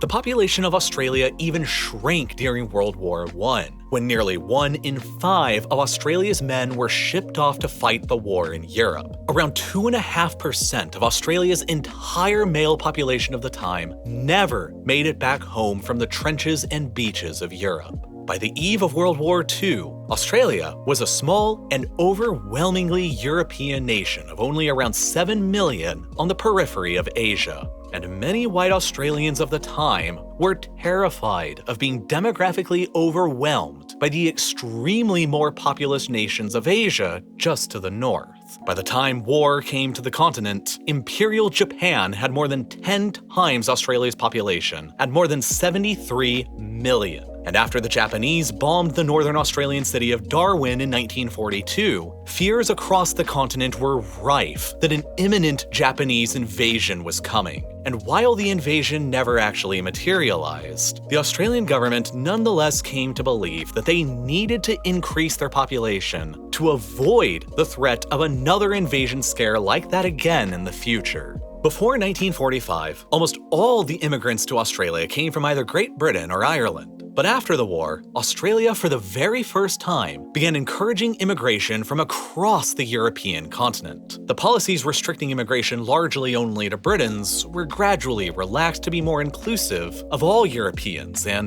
The population of Australia even shrank during World War I, when nearly 1 in 5 of Australia's men were shipped off to fight the war in Europe. Around 2.5% of Australia's entire male population of the time never made it back home from the trenches and beaches of Europe. By the eve of World War II, Australia was a small and overwhelmingly European nation of only around 7 million on the periphery of Asia. And many white Australians of the time were terrified of being demographically overwhelmed by the extremely more populous nations of Asia just to the north. By the time war came to the continent, Imperial Japan had more than 10 times Australia's population, at more than 73 million. And after the Japanese bombed the northern Australian city of Darwin in 1942, fears across the continent were rife that an imminent Japanese invasion was coming. And while the invasion never actually materialized, the Australian government nonetheless came to believe that they needed to increase their population to avoid the threat of another invasion scare like that again in the future. Before 1945, almost all the immigrants to Australia came from either Great Britain or Ireland. But after the war, Australia for the very first time began encouraging immigration from across the European continent. The policies restricting immigration largely only to Britons were gradually relaxed to be more inclusive of all Europeans, and